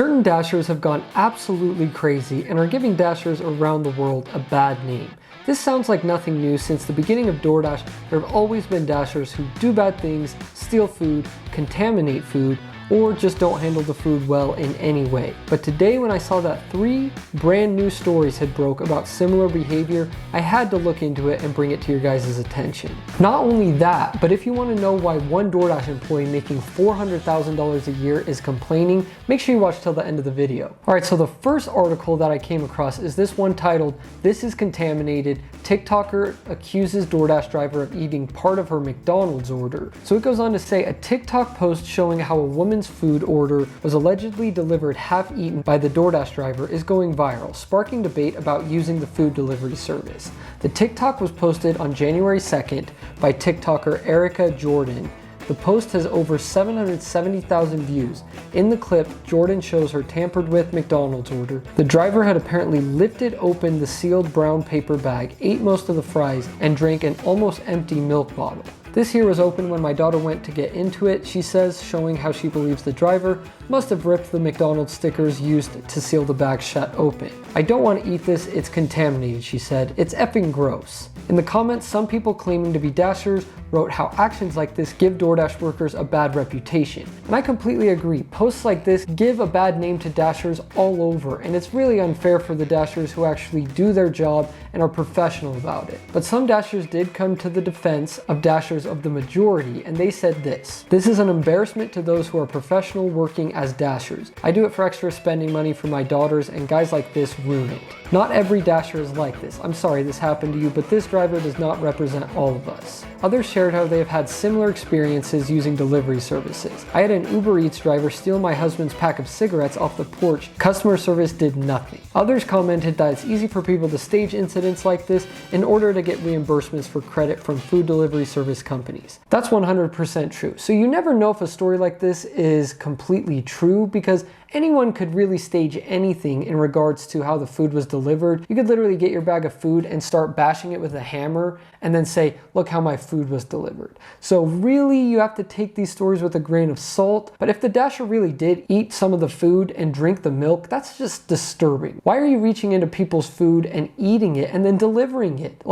Certain Dashers have gone absolutely crazy and are giving Dashers around the world a bad name. This sounds like nothing new. Since the beginning of DoorDash, there have always been Dashers who do bad things, steal food, contaminate food, or just don't handle the food well in any way. But today when I saw that 3 brand new stories had broke about similar behavior, I had to look into it and bring it to your guys' attention. Not only that, but if you want to know why one DoorDash employee making $400,000 a year is complaining, make sure you watch till the end of the video. Alright, so the first article that I came across is this one titled, "This is Contaminated. TikToker accuses DoorDash driver of eating part of her McDonald's order." So it goes on to say, a TikTok post showing how a woman's food order was allegedly delivered half-eaten by the DoorDash driver is going viral, sparking debate about using the food delivery service. The TikTok was posted on January 2nd by TikToker Erica Jordan. The post has over 770,000 views. In the clip, Jordan shows her tampered with McDonald's order. The driver had apparently lifted open the sealed brown paper bag, ate most of the fries, and drank an almost empty milk bottle. "This here was open when my daughter went to get into it," she says, showing how she believes the driver must have ripped the McDonald's stickers used to seal the bag shut open. "I don't want to eat this, it's contaminated," she said. "It's effing gross." In the comments, some people claiming to be Dashers wrote how actions like this give DoorDash workers a bad reputation. And I completely agree. Posts like this give a bad name to Dashers all over, and it's really unfair for the Dashers who actually do their job and are professional about it. But some Dashers did come to the defense of Dashers of the majority, and they said this: "This is an embarrassment to those who are professional working as Dashers. I do it for extra spending money for my daughters, and guys like this ruin it. Not every Dasher is like this. I'm sorry this happened to you, but this driver does not represent all of us." Others shared how they have had similar experiences using delivery services. "I had an Uber Eats driver steal my husband's pack of cigarettes off the porch. Customer service did nothing." Others commented that it's easy for people to stage incidents like this in order to get reimbursements for credit from food delivery service companies. That's 100% true. So you never know if a story like this is completely true, because anyone could really stage anything in regards to how the food was delivered. You could literally get your bag of food and start bashing it with a hammer and then say, "Look how my food was delivered." So really, you have to take these stories with a grain of salt. But if the Dasher really did eat some of the food and drink the milk, that's just disturbing. Why are you reaching into people's food and eating it and then delivering it?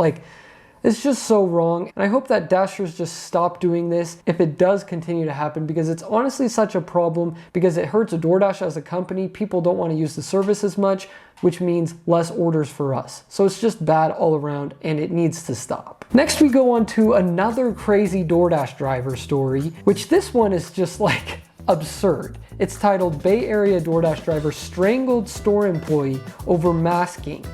It's just so wrong, and I hope that Dashers just stop doing this if it does continue to happen, because it's honestly such a problem, because it hurts DoorDash as a company. People don't want to use the service as much, which means less orders for us. So it's just bad all around, and it needs to stop. Next we go on to another crazy DoorDash driver story, which this one is just absurd. It's titled, "Bay Area DoorDash driver strangled store employee over masking."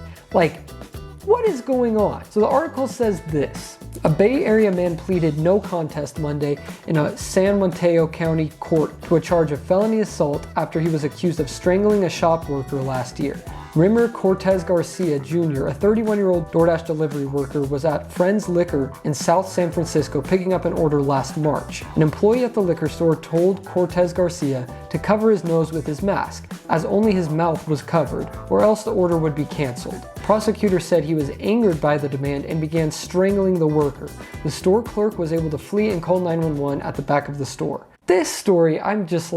What is going on? So the article says this: a Bay Area man pleaded no contest Monday in a San Mateo County court to a charge of felony assault after he was accused of strangling a shop worker last year. Rimmer Cortez Garcia Jr., a 31-year-old DoorDash delivery worker, was at Friends Liquor in South San Francisco picking up an order last March. An employee at the liquor store told Cortez Garcia to cover his nose with his mask, as only his mouth was covered, or else the order would be canceled. Prosecutors said he was angered by the demand and began strangling the worker. The store clerk was able to flee and call 911 at the back of the store. This story, I'm just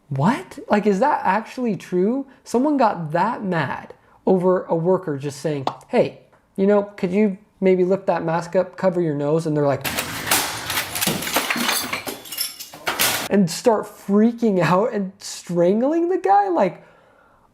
what? Is that actually true? Someone got that mad over a worker just saying, "Hey, could you maybe lift that mask up, cover your nose?" And they're like, and start freaking out and strangling the guy?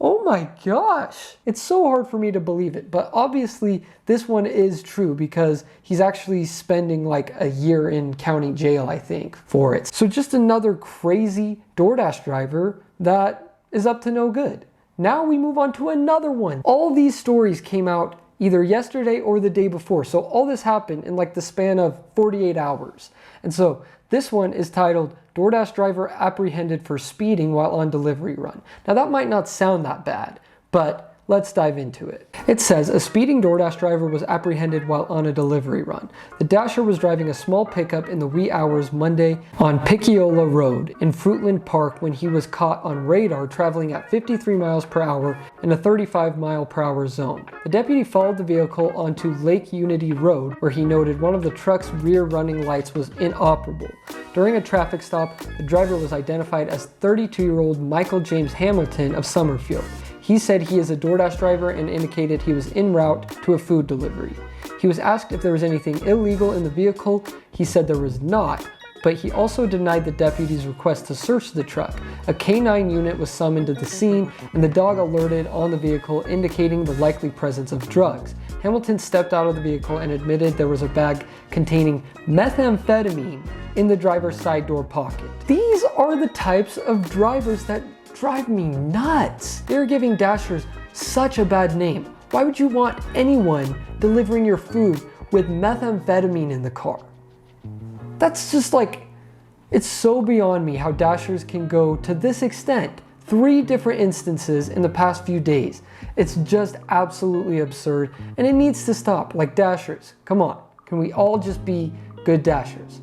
Oh my gosh. It's so hard for me to believe it. But obviously this one is true, because he's actually spending a year in county jail, I think, for it. So just another crazy DoorDash driver that is up to no good. Now we move on to another one. All these stories came out either yesterday or the day before. So all this happened in the span of 48 hours. And so this one is titled, "DoorDash driver apprehended for speeding while on delivery run." Now that might not sound that bad, but let's dive into it. It says a speeding DoorDash driver was apprehended while on a delivery run. The Dasher was driving a small pickup in the wee hours Monday on Picciola Road in Fruitland Park when he was caught on radar traveling at 53 miles per hour in a 35 mile per hour zone. The deputy followed the vehicle onto Lake Unity Road, where he noted one of the truck's rear running lights was inoperable. During a traffic stop, the driver was identified as 32-year-old Michael James Hamilton of Summerfield. He said he is a DoorDash driver and indicated he was en route to a food delivery. He was asked if there was anything illegal in the vehicle. He said there was not, but he also denied the deputy's request to search the truck. A K-9 unit was summoned to the scene and the dog alerted on the vehicle, indicating the likely presence of drugs. Hamilton stepped out of the vehicle and admitted there was a bag containing methamphetamine in the driver's side door pocket. These are the types of drivers that drive me nuts. They're giving Dashers such a bad name. Why would you want anyone delivering your food with methamphetamine in the car? That's just like, it's so beyond me how Dashers can go to this extent. 3 different instances in the past few days. It's just absolutely absurd and it needs to stop. Like, Dashers, come on. Can we all just be good Dashers?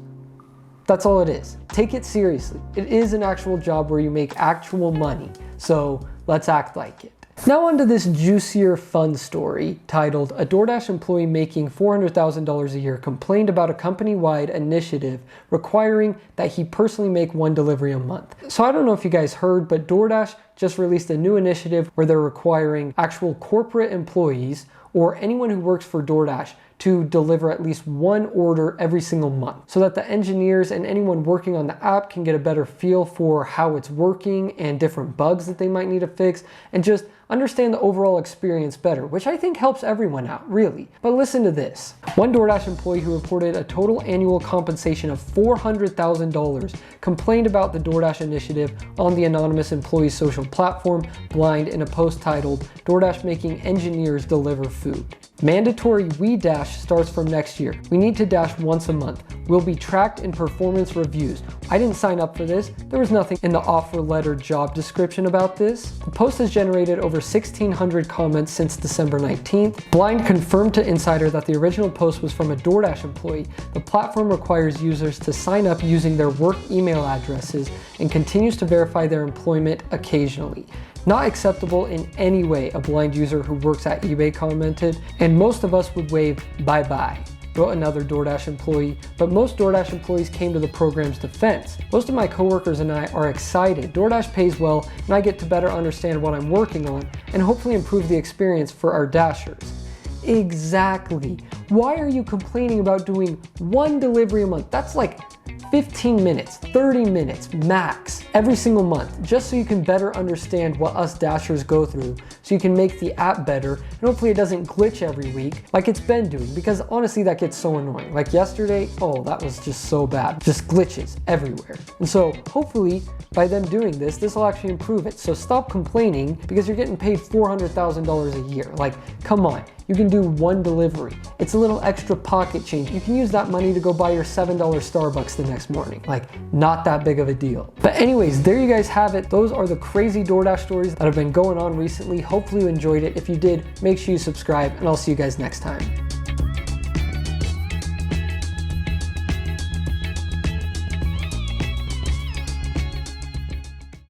That's all it is. Take it seriously. It is an actual job where you make actual money. So let's act like it. Now onto this juicier fun story titled, "A DoorDash employee making $400,000 a year complained about a company-wide initiative requiring that he personally make 1 delivery a month." So I don't know if you guys heard, but DoorDash just released a new initiative where they're requiring actual corporate employees or anyone who works for DoorDash to deliver at least 1 order every single month, so that the engineers and anyone working on the app can get a better feel for how it's working and different bugs that they might need to fix, and just understand the overall experience better, which I think helps everyone out, really. But listen to this. One DoorDash employee who reported a total annual compensation of $400,000 complained about the DoorDash initiative on the anonymous employee social platform Blind in a post titled, "DoorDash making engineers deliver food." "Mandatory We Dash starts from next year. We need to dash once a month. We'll be tracked in performance reviews. I didn't sign up for this. There was nothing in the offer letter job description about this." The post has generated over 1,600 comments since December 19th. Blind confirmed to Insider that the original post was from a DoorDash employee. The platform requires users to sign up using their work email addresses and continues to verify their employment occasionally. "Not acceptable in any way," a Blind user who works at eBay commented, "and most of us would wave bye-bye," wrote another DoorDash employee. But most DoorDash employees came to the program's defense. "Most of my coworkers and I are excited. DoorDash pays well and I get to better understand what I'm working on and hopefully improve the experience for our Dashers." Exactly. Why are you complaining about doing 1 delivery a month? That's like 15 minutes, 30 minutes max every single month, just so you can better understand what us Dashers go through, so you can make the app better, and hopefully it doesn't glitch every week like it's been doing, because honestly that gets so annoying. Like yesterday, oh, that was just so bad. Just glitches everywhere. And so hopefully by them doing this, this will actually improve it. So stop complaining, because you're getting paid $400,000 a year. Like, come on. You can do 1 delivery. It's a little extra pocket change. You can use that money to go buy your $7 Starbucks the next morning. Like, not that big of a deal. But anyways, there you guys have it. Those are the crazy DoorDash stories that have been going on recently. Hopefully you enjoyed it. If you did, make sure you subscribe, and I'll see you guys next time.